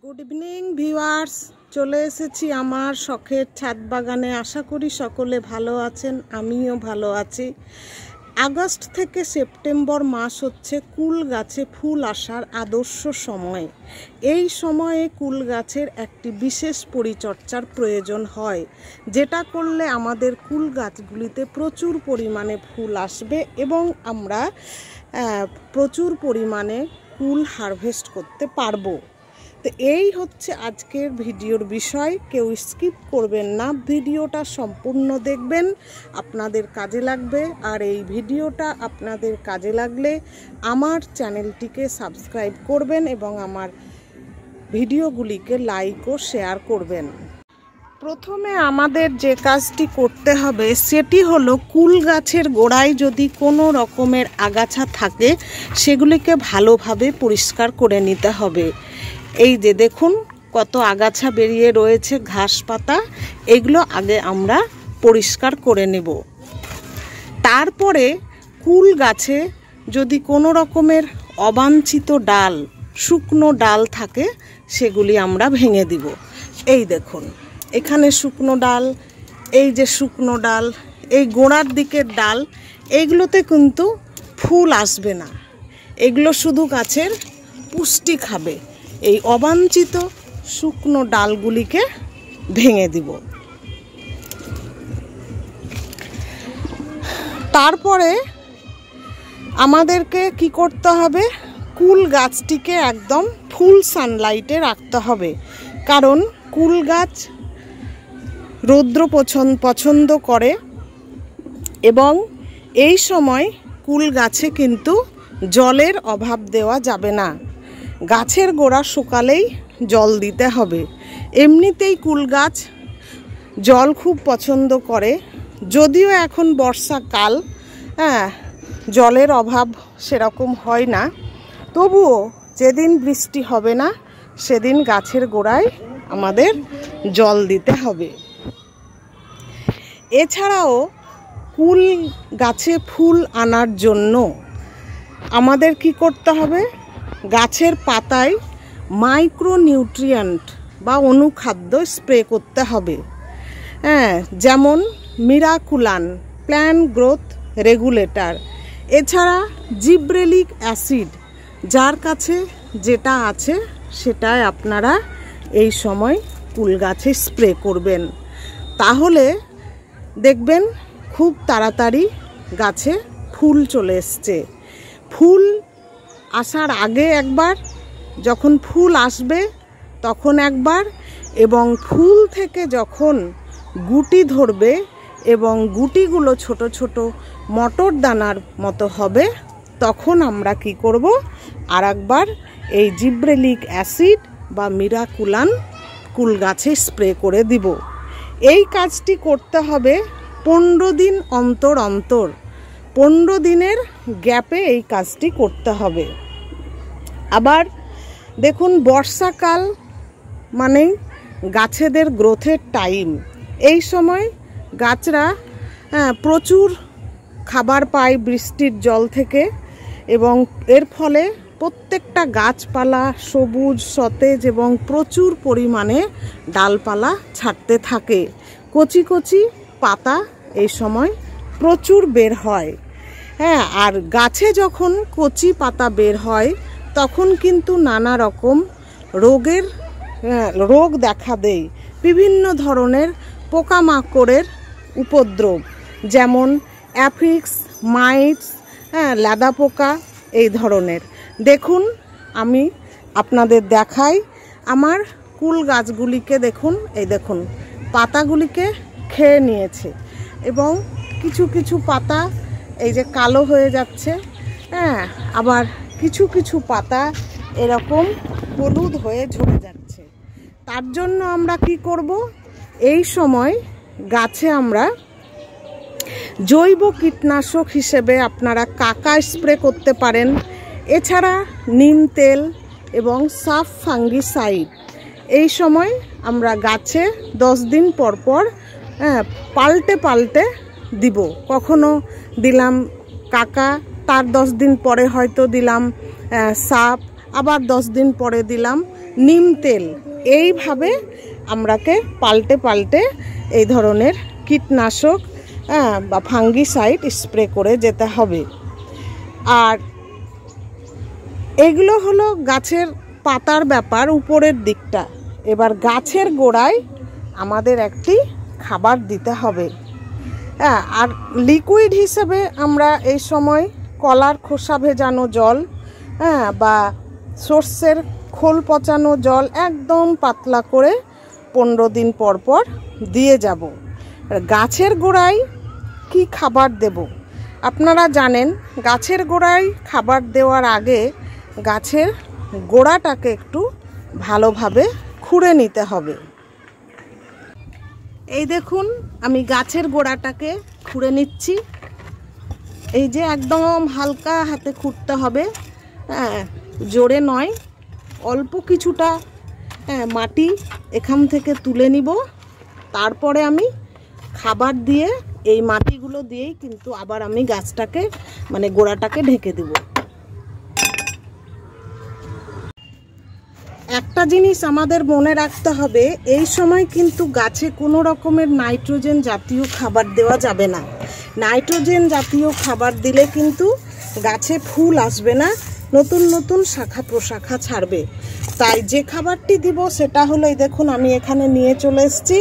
Good evening viewers, চলে এসেছি আমার শখের ছাদ বাগানে। আশা করি সকলে ভালো আছেন, আমিও ভালো আছি। আগস্ট থেকে সেপ্টেম্বর মাস হচ্ছে কুল গাছে ফুল আসার আদর্শ সময়। এই সময়ে কুল গাছের একটি বিশেষ পরিচর্যার প্রয়োজন হয়, যেটা করলে আমাদের কুল গাছগুলিতে প্রচুর পরিমাণে ফুল আসবে এবং আমরা প্রচুর পরিমাণে কুল হারভেস্ট করতে পারবো। তো এই হচ্ছে আজকের ভিডিওর বিষয়। কেউ স্কিপ করবেন না, ভিডিওটা সম্পূর্ণ দেখবেন, আপনাদের কাজে লাগবে। আর এই ভিডিওটা আপনাদের কাজে লাগলে আমার চ্যানেলটিকে সাবস্ক্রাইব করবেন এবং আমার ভিডিওগুলিকে লাইক ও শেয়ার করবেন। প্রথমে আমাদের যে কাজটি করতে হবে সেটি হলো কুল গাছের গোড়ায় যদি কোনো রকমের আগাছা থাকে সেগুলিকে ভালোভাবে পরিষ্কার করে নিতে হবে। এই যে দেখুন কত আগাছা বেরিয়ে রয়েছে, ঘাস পাতা, এগুলো আগে আমরা পরিষ্কার করে নেব। তারপরে কুল গাছে যদি কোনো রকমের অবাঞ্ছিত ডাল, শুকনো ডাল থাকে সেগুলি আমরা ভেঙে দিব। এই দেখুন এখানে শুকনো ডাল, এই যে শুকনো ডাল, এই গোড়ার দিকের ডাল, এইগুলোতে কিন্তু ফুল আসবে না, এগুলো শুধু গাছের পুষ্টি খাবে। এই অবাঞ্ছিত শুকনো ডালগুলিকে ভেঙে দিব। তারপরে আমাদেরকে কি করতে হবে, কুল গাছটিকে একদম ফুল সানলাইটে রাখতে হবে, কারণ কুল গাছ রৌদ্র পছন্দ করে এবং এই সময় কুল গাছে কিন্তু জলের অভাব দেওয়া যাবে না। গাছের গোড়া শুকালেই জল দিতে হবে। এমনিতেই কুল গাছ জল খুব পছন্দ করে, যদিও এখন বর্ষাকাল, জলের অভাব সেরকম হয় না, তবুও যেদিন বৃষ্টি হবে না সেদিন গাছের গোড়ায় আমাদের জল দিতে হবে। এছাড়াও কুল গাছে ফুল আনার জন্য আমাদের কি করতে হবে, গাছের পাতায় মাইক্রোনিউট্রিয়েন্ট বা অনুখাদ্য স্প্রে করতে হবে। যেমন মিরাকুলান, প্ল্যান্ট গ্রোথ রেগুলেটর, এছাড়া জিব্রেলিক অ্যাসিড, যার কাছে যেটা আছে সেটাই আপনারা এই সময় কুল গাছে স্প্রে করবেন। তাহলে দেখবেন খুব তাড়াতাড়ি গাছে ফুল চলে এসছে। ফুল আসার আগে একবার, যখন ফুল আসবে তখন একবার, এবং ফুল থেকে যখন গুটি ধরবে এবং গুটিগুলো ছোট ছোট মটর দানার মতো হবে তখন আমরা কি করব, আর একবার এই জিব্রেলিক অ্যাসিড বা মিরাকুলান কুল গাছে স্প্রে করে দিব। এই কাজটি করতে হবে 15 দিন অন্তর অন্তর, 15 দিনের গ্যাপে এই কাজটি করতে হবে। আবার দেখুন বর্ষাকাল মানেই গাছেদের গ্রোথের টাইম। এই সময় গাছরা প্রচুর খাবার পায় বৃষ্টির জল থেকে এবং এর ফলে প্রত্যেকটা গাছপালা সবুজ সতেজ এবং প্রচুর পরিমাণে ডালপালা ছাড়তে থাকে। কচি কচি পাতা এই সময় প্রচুর বের হয়। আর গাছে যখন কচি পাতা বের হয় তখন কিন্তু নানা রকম রোগ দেখা দেয়, বিভিন্ন ধরনের পোকামাকড়ের উপদ্রব, যেমন অ্যাফিক্স, মাইটস, লেদা পোকা, এই ধরনের। দেখুন আমি আপনাদের দেখাই আমার কুল গাছগুলিকে, দেখুন এই দেখুন পাতাগুলিকে খেয়ে নিয়েছে এবং কিছু কিছু পাতা এই যে কালো হয়ে যাচ্ছে, আবার কিছু কিছু পাতা এরকম হলুদ হয়ে ঝরে যাচ্ছে। তার জন্য আমরা কি করব, এই সময় গাছে আমরা জৈব কীটনাশক হিসেবে আপনারা কাকা স্প্রে করতে পারেন, এছাড়া নিম তেল এবং সাফ ফাঙ্গিসাইড এই সময় আমরা গাছে 10 দিন পর পর পাল্টে পাল্টে দিব। কখনো দিলাম কাকা, তার 10 দিন পরে হয়তো দিলাম সাপ, আবার 10 দিন পরে দিলাম নিম তেল, এইভাবে আমরাকে পাল্টে পাল্টে এই ধরনের কীটনাশক বা ফাঙ্গিসাইড স্প্রে করে যেতে হবে। আর এগুলো হলো গাছের পাতার ব্যাপার, উপরের দিকটা। এবার গাছের গোড়ায় আমাদের একটি খাবার দিতে হবে। আর লিকুইড হিসেবে আমরা এই সময় কলার খোসা ভেজানো জল বা সর্ষের খোল পচানো জল একদম পাতলা করে 15 দিন পর পর দিয়ে যাব। গাছের গোড়ায় কি খাবার দেব আপনারা জানেন। গাছের গোড়ায় খাবার দেওয়ার আগে গাছের গোড়াটাকে একটু ভালোভাবে খুঁড়ে নিতে হবে। এই দেখুন আমি গাছের গোড়াটাকে খুঁড়ে নিচ্ছি। এই যে একদম হালকা হাতে খুঁড়তে হবে, জোরে নয়। অল্প কিছুটা মাটি এখান থেকে তুলে নিব, তারপরে আমি খাবার দিয়ে এই মাটিগুলো দিয়েই কিন্তু আবার আমি গাছটাকে মানে গোড়াটাকে ঢেকে দেব। একটা জিনিস আমাদের মনে রাখতে হবে, এই সময় কিন্তু গাছে কোনো রকমের নাইট্রোজেন জাতীয় খাবার দেওয়া যাবে না। নাইট্রোজেন জাতীয় খাবার দিলে কিন্তু গাছে ফুল আসবে না, নতুন নতুন শাখা প্রশাখা ছাড়বে। তাই যে খাবারটি দিব সেটা হলো, এই দেখুন আমি এখানে নিয়ে চলে এসেছি।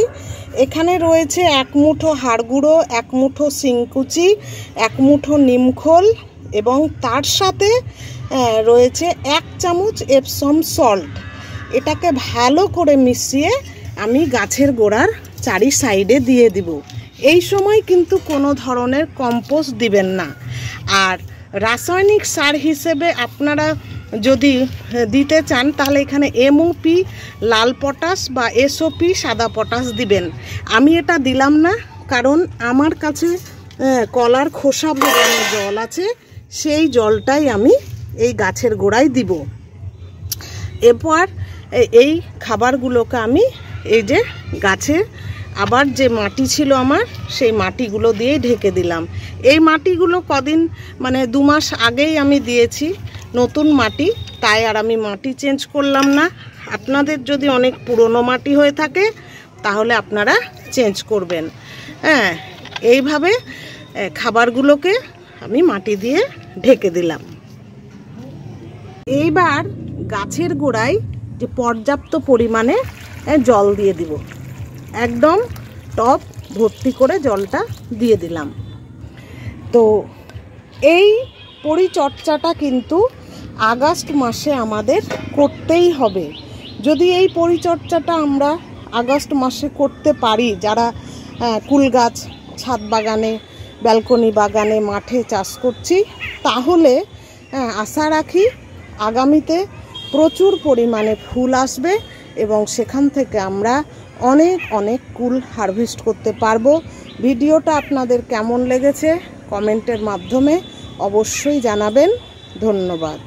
এখানে রয়েছে 1 মুঠো হাড় গুঁড়ো, 1 মুঠো শিংকুচি, 1 মুঠো নিমখোল এবং তার সাথে রয়েছে 1 চামচ এপসম সল্ট। এটাকে ভালো করে মিশিয়ে আমি গাছের গোড়ার চারি সাইডে দিয়ে দিব। এই সময় কিন্তু কোনো ধরনের কম্পোস্ট দিবেন না। আর রাসায়নিক সার হিসেবে আপনারা যদি দিতে চান তাহলে এখানে MOP লাল পটাশ বা SOP সাদা পটাশ দিবেন। আমি এটা দিলাম না, কারণ আমার কাছে কলার খোসা ভেজানো জল আছে, সেই জলটাই আমি এই গাছের গোড়ায় দিব। এরপর এই খাবারগুলোকে আমি এই যে গাছে আবার যে মাটি ছিল আমার, সেই মাটিগুলো দিয়ে ঢেকে দিলাম। এই মাটিগুলো কদিন মানে 2 মাস আগেই আমি দিয়েছি, নতুন মাটি, তাই আর আমি মাটি চেঞ্জ করলাম না। আপনাদের যদি অনেক পুরনো মাটি হয়ে থাকে তাহলে আপনারা চেঞ্জ করবেন। এইভাবে খাবারগুলোকে আমি মাটি দিয়ে ঢেকে দিলাম। এইবার গাছের গোড়ায় যে পর্যাপ্ত পরিমাণে জল দিয়ে দিব, একদম টপ ভর্তি করে জলটা দিয়ে দিলাম। তো এই পরিচর্যাটা কিন্তু আগস্ট মাসে আমাদের করতেই হবে। যদি এই পরিচর্যাটা আমরা আগস্ট মাসে করতে পারি, যারা কুল গাছ ছাদ বাগানে, ব্যালকনি বাগানে, মাঠে চাষ করছি, তাহলে আশা রাখি আগামীতে প্রচুর পরিমাণে ফুল আসবে এবং সেখান থেকে আমরা অনেক অনেক কুল হারভেস্ট করতে পারবো। ভিডিওটা আপনাদের কেমন লেগেছে কমেন্টের মাধ্যমে অবশ্যই জানাবেন। ধন্যবাদ।